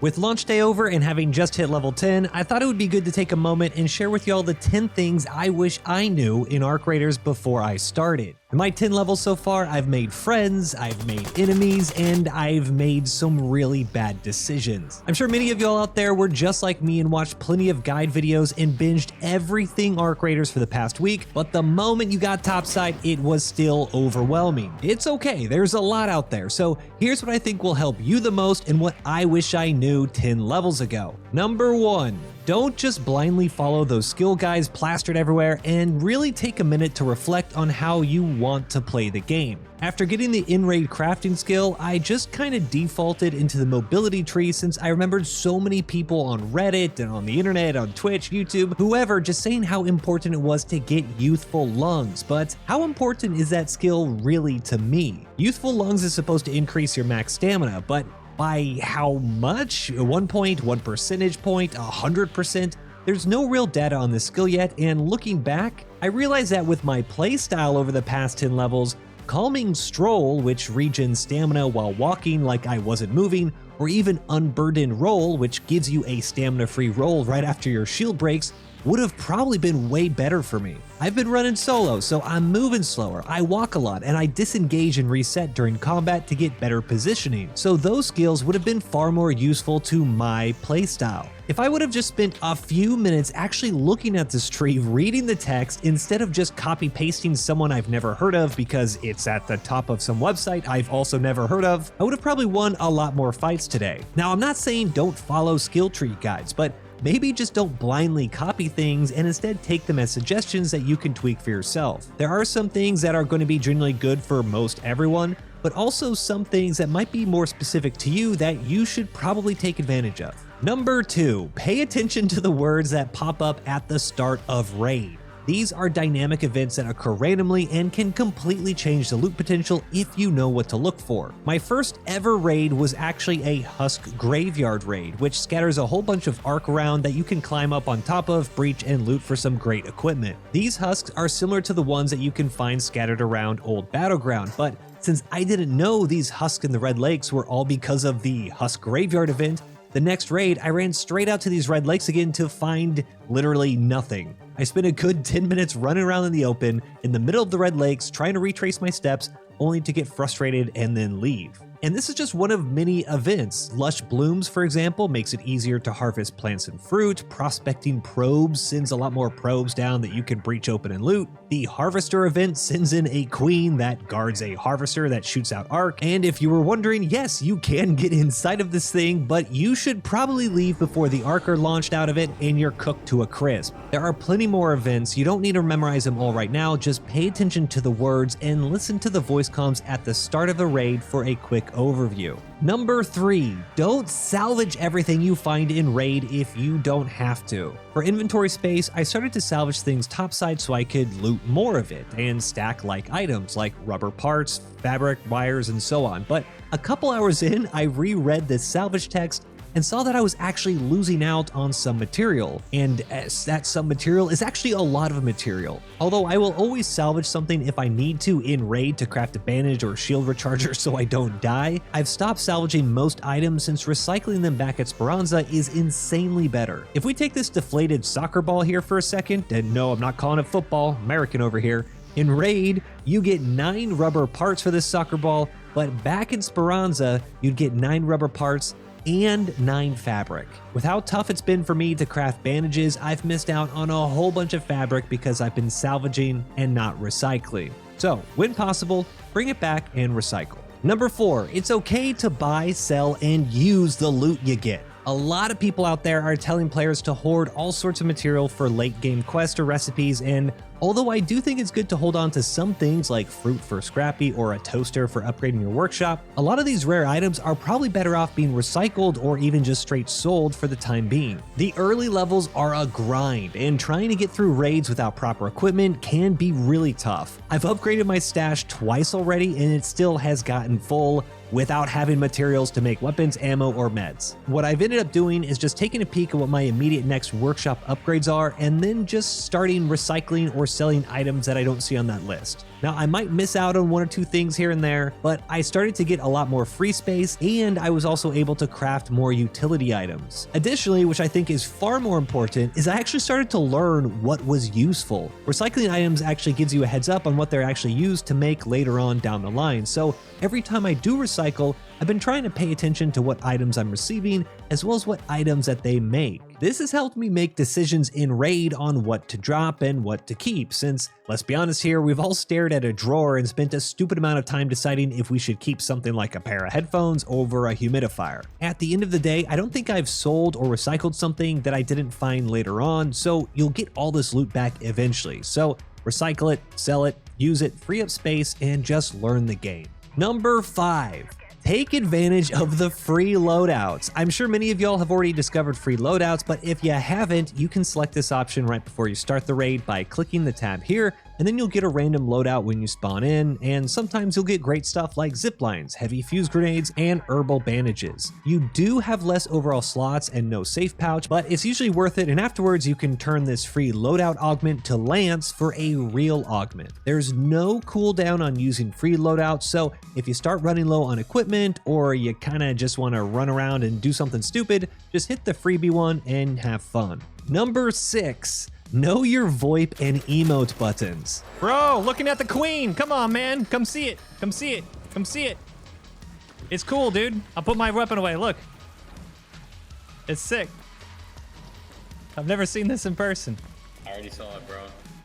With launch day over and having just hit level 10, I thought it would be good to take a moment and share with y'all the 10 things I wish I knew in Arc Raiders before I started. In my 10 levels so far, I've made friends, I've made enemies, and I've made some really bad decisions. I'm sure many of y'all out there were just like me and watched plenty of guide videos and binged everything Arc Raiders for the past week, but the moment you got topside, it was still overwhelming. It's okay, there's a lot out there, so here's what I think will help you the most and what I wish I knew 10 levels ago. Number 1. Don't just blindly follow those skill guides plastered everywhere, and really take a minute to reflect on how you want to play the game. After getting the in-raid crafting skill, I just kinda defaulted into the mobility tree since I remembered so many people on Reddit and on the internet, on Twitch, YouTube, whoever, just saying how important it was to get youthful lungs. But how important is that skill really to me? Youthful lungs is supposed to increase your max stamina, but by how much? 1 point, 1 percentage point, 100%? There's no real data on this skill yet, and looking back, I realized that with my playstyle over the past 10 levels, Calming Stroll, which regens stamina while walking like I wasn't moving, or even Unburdened Roll, which gives you a stamina-free roll right after your shield breaks, would have probably been way better for me. I've been running solo, so I'm moving slower, I walk a lot, and I disengage and reset during combat to get better positioning, so those skills would have been far more useful to my playstyle. If I would have just spent a few minutes actually looking at this tree, reading the text, instead of just copy-pasting someone I've never heard of because it's at the top of some website I've also never heard of, I would have probably won a lot more fights today. Now, I'm not saying don't follow skill tree guides, but maybe just don't blindly copy things and instead take them as suggestions that you can tweak for yourself. There are some things that are going to be generally good for most everyone, but also some things that might be more specific to you that you should probably take advantage of. Number 2, pay attention to the words that pop up at the start of raid. These are dynamic events that occur randomly and can completely change the loot potential if you know what to look for. My first ever raid was actually a Husk Graveyard raid, which scatters a whole bunch of arc around that you can climb up on top of, breach, and loot for some great equipment. These husks are similar to the ones that you can find scattered around Old Battleground, but since I didn't know these husks in the Red Lakes were all because of the Husk Graveyard event, the next raid, I ran straight out to these Red Lakes again to find literally nothing. I spent a good 10 minutes running around in the open, in the middle of the Red Lakes, trying to retrace my steps, only to get frustrated and then leave. And this is just one of many events. Lush Blooms, for example, makes it easier to harvest plants and fruit. Prospecting Probes sends a lot more probes down that you can breach open and loot. The Harvester event sends in a queen that guards a harvester that shoots out arc. And if you were wondering, yes, you can get inside of this thing, but you should probably leave before the arc are launched out of it and you're cooked to a crisp. There are plenty more events. You don't need to memorize them all right now. Just pay attention to the words and listen to the voice comms at the start of a raid for a quick overview. Number 3, don't salvage everything you find in raid if you don't have to. For inventory space, I started to salvage things topside so I could loot more of it and stack like items like rubber parts, fabric, wires, and so on. But a couple hours in, I reread the salvage text and saw that I was actually losing out on some material, and that some material is actually a lot of material. Although I will always salvage something if I need to in raid to craft a bandage or shield recharger so I don't die, I've stopped salvaging most items since recycling them back at Speranza is insanely better. If we take this deflated soccer ball here for a second, and no, I'm not calling it football, American over here, in raid, you get 9 rubber parts for this soccer ball, but back in Speranza, you'd get 9 rubber parts and 9 fabric. With how tough it's been for me to craft bandages, I've missed out on a whole bunch of fabric because I've been salvaging and not recycling. So, when possible, bring it back and recycle. Number 4, it's okay to buy, sell, and use the loot you get. A lot of people out there are telling players to hoard all sorts of material for late game quests or recipes, and although I do think it's good to hold on to some things like fruit for Scrappy or a toaster for upgrading your workshop, a lot of these rare items are probably better off being recycled or even just straight sold for the time being. The early levels are a grind, and trying to get through raids without proper equipment can be really tough. I've upgraded my stash twice already and it still has gotten full without having materials to make weapons, ammo, or meds. What I've ended up doing is just taking a peek at what my immediate next workshop upgrades are and then just starting recycling or selling items that I don't see on that list. Now, I might miss out on one or two things here and there, but I started to get a lot more free space, and I was also able to craft more utility items. Additionally, which I think is far more important, is I actually started to learn what was useful. Recycling items actually gives you a heads up on what they're actually used to make later on down the line, so every time I do recycle, I've been trying to pay attention to what items I'm receiving, as well as what items that they make. This has helped me make decisions in Raid on what to drop and what to keep, since, let's be honest here, we've all stared at a drawer and spent a stupid amount of time deciding if we should keep something like a pair of headphones over a humidifier. At the end of the day, I don't think I've sold or recycled something that I didn't find later on, so you'll get all this loot back eventually. So recycle it, sell it, use it, free up space, and just learn the game. Number 5. Take advantage of the free loadouts. I'm sure many of y'all have already discovered free loadouts, but if you haven't, you can select this option right before you start the raid by clicking the tab here, and then you'll get a random loadout when you spawn in, and sometimes you'll get great stuff like zip lines, heavy fuse grenades, and herbal bandages. You do have less overall slots and no safe pouch, but it's usually worth it, and afterwards you can turn this free loadout augment to Lance for a real augment. There's no cooldown on using free loadouts, so if you start running low on equipment, or you kinda just wanna run around and do something stupid, just hit the freebie one and have fun. Number 6. Know your VoIP and emote buttons. Bro, looking at the queen. Come on, man. Come see it. Come see it. Come see it. It's cool, dude. I'll put my weapon away. Look. It's sick. I've never seen this in person. I already saw it, bro.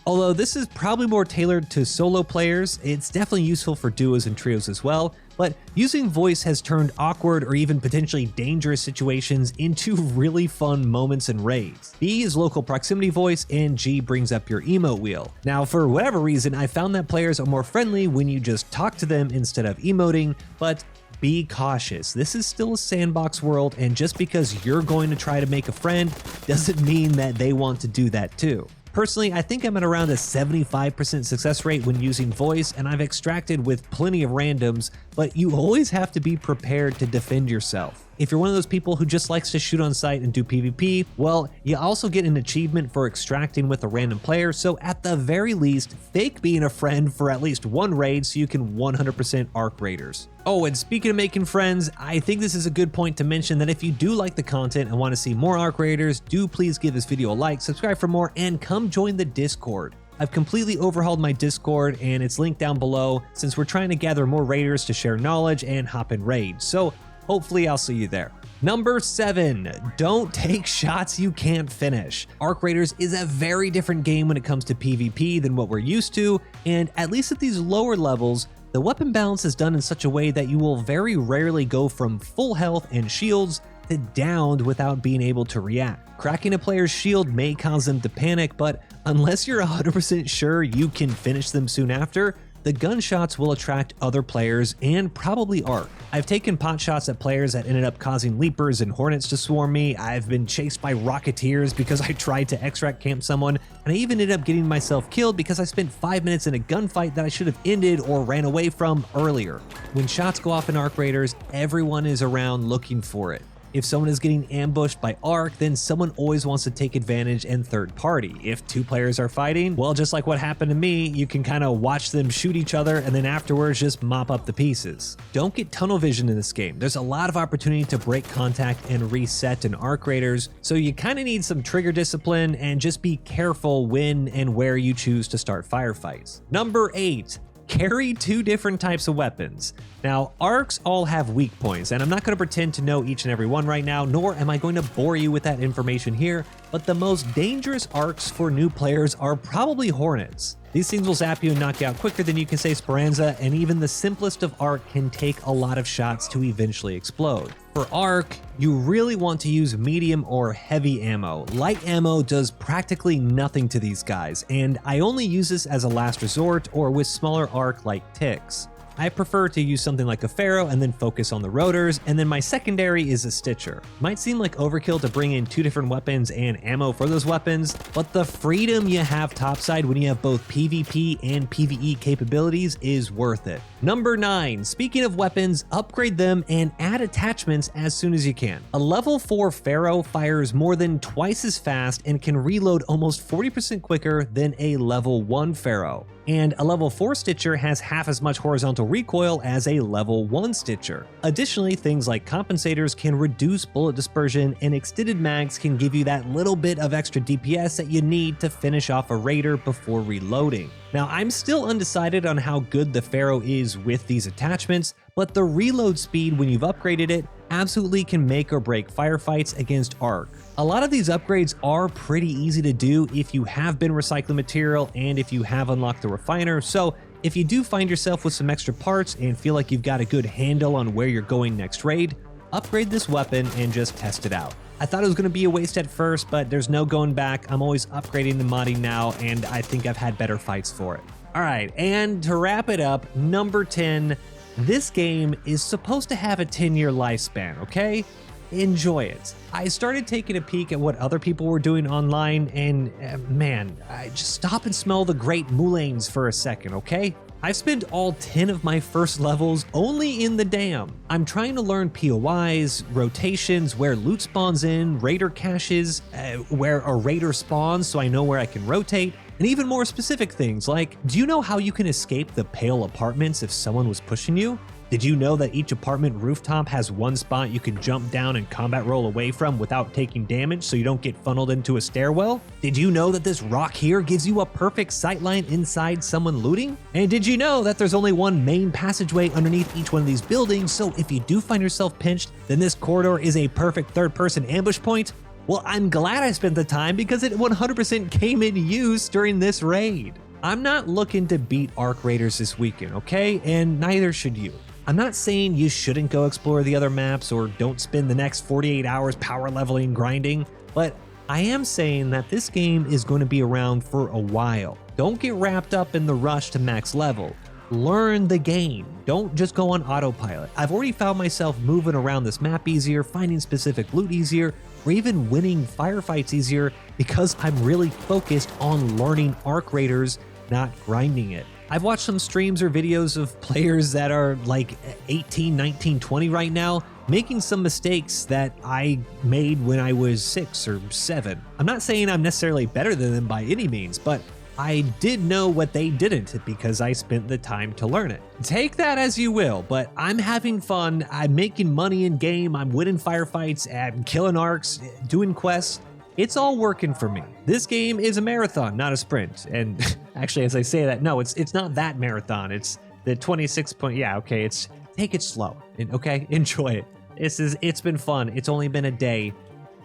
Although this is probably more tailored to solo players, it's definitely useful for duos and trios as well, but using voice has turned awkward or even potentially dangerous situations into really fun moments and raids. B is local proximity voice, and G brings up your emote wheel. Now, for whatever reason, I found that players are more friendly when you just talk to them instead of emoting, but be cautious. This is still a sandbox world, and just because you're going to try to make a friend doesn't mean that they want to do that too. Personally, I think I'm at around a 75% success rate when using voice, and I've extracted with plenty of randoms, but you always have to be prepared to defend yourself. If you're one of those people who just likes to shoot on sight and do PvP, well, you also get an achievement for extracting with a random player, so at the very least, fake being a friend for at least one raid so you can 100% ARC raiders. Oh, and speaking of making friends, I think this is a good point to mention that if you do like the content and want to see more ARC raiders, do please give this video a like, subscribe for more, and come join the Discord. I've completely overhauled my Discord, and it's linked down below since we're trying to gather more raiders to share knowledge and hop in raids, so hopefully I'll see you there. Number 7, don't take shots you can't finish. ARC Raiders is a very different game when it comes to PvP than what we're used to, and at least at these lower levels, the weapon balance is done in such a way that you will very rarely go from full health and shields to downed without being able to react. Cracking a player's shield may cause them to panic, but unless you're 100% sure you can finish them soon after, the gunshots will attract other players and probably ARC. I've taken pot shots at players that ended up causing leapers and hornets to swarm me. I've been chased by rocketeers because I tried to extract camp someone, and I even ended up getting myself killed because I spent 5 minutes in a gunfight that I should have ended or ran away from earlier. When shots go off in ARC Raiders, everyone is around looking for it. If someone is getting ambushed by ARC, then someone always wants to take advantage and third party. If 2 players are fighting, well, just like what happened to me, you can kind of watch them shoot each other and then afterwards just mop up the pieces. Don't get tunnel vision in this game. There's a lot of opportunity to break contact and reset in ARC Raiders, so you kind of need some trigger discipline and just be careful when and where you choose to start firefights. Number 8. Carry 2 different types of weapons. Now, ARCs all have weak points, and I'm not going to pretend to know each and every one right now, nor am I going to bore you with that information here, but the most dangerous ARCs for new players are probably Hornets. These things will zap you and knock you out quicker than you can say Speranza, and even the simplest of ARC can take a lot of shots to eventually explode. For ARC, you really want to use medium or heavy ammo. Light ammo does practically nothing to these guys, and I only use this as a last resort or with smaller ARC like ticks. I prefer to use something like a Pharaoh and then focus on the rotors, and then my secondary is a Stitcher. Might seem like overkill to bring in 2 different weapons and ammo for those weapons, but the freedom you have topside when you have both PvP and PvE capabilities is worth it. Number 9, speaking of weapons, upgrade them and add attachments as soon as you can. A level 4 Pharaoh fires more than twice as fast and can reload almost 40% quicker than a level 1 Pharaoh. And a level 4 Stitcher has half as much horizontal recoil as a level 1 Stitcher. Additionally, things like compensators can reduce bullet dispersion, and extended mags can give you that little bit of extra DPS that you need to finish off a raider before reloading. Now, I'm still undecided on how good the Pharaoh is with these attachments, but the reload speed when you've upgraded it absolutely can make or break firefights against ARC. A lot of these upgrades are pretty easy to do if you have been recycling material and if you have unlocked the refiner, so if you do find yourself with some extra parts and feel like you've got a good handle on where you're going next raid, upgrade this weapon and just test it out. I thought it was going to be a waste at first, but there's no going back. I'm always upgrading the modding now, and I think I've had better fights for it. Alright, and to wrap it up, number 10, this game is supposed to have a 10-year lifespan, okay? Enjoy it. I started taking a peek at what other people were doing online, and man, I just stop and smell the great Mulleins for a second, okay? I've spent all 10 of my first levels only in the dam. I'm trying to learn POIs, rotations, where loot spawns in, raider caches, where a raider spawns so I know where I can rotate, and even more specific things like, do you know how you can escape the pale apartments if someone was pushing you? Did you know that each apartment rooftop has one spot you can jump down and combat roll away from without taking damage so you don't get funneled into a stairwell? Did you know that this rock here gives you a perfect sightline inside someone looting? And did you know that there's only one main passageway underneath each one of these buildings, so if you do find yourself pinched, then this corridor is a perfect third-person ambush point? Well, I'm glad I spent the time because it 100% came in use during this raid. I'm not looking to beat ARC Raiders this weekend, okay? And neither should you. I'm not saying you shouldn't go explore the other maps or don't spend the next 48 hours power leveling grinding, but I am saying that this game is going to be around for a while. Don't get wrapped up in the rush to max level. Learn the game. Don't just go on autopilot. I've already found myself moving around this map easier, finding specific loot easier, or even winning firefights easier because I'm really focused on learning ARC Raiders, not grinding it. I've watched some streams or videos of players that are like 18, 19, 20 right now, making some mistakes that I made when I was 6 or 7. I'm not saying I'm necessarily better than them by any means, but I did know what they didn't because I spent the time to learn it. Take that as you will, but I'm having fun, I'm making money in game, I'm winning firefights, I'm killing arcs, doing quests. It's all working for me. This game is a marathon, not a sprint. And actually, as I say that, no, it's not that marathon. It's the 26 point, yeah, okay, it's take it slow, okay? Enjoy it. It's been fun. It's only been a day,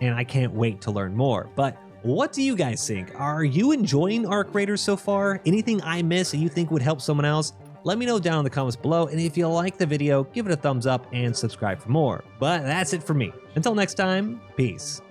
and I can't wait to learn more. But what do you guys think? Are you enjoying ARC Raiders so far? Anything I miss that you think would help someone else? Let me know down in the comments below, and if you like the video, give it a thumbs up and subscribe for more. But that's it for me. Until next time, peace.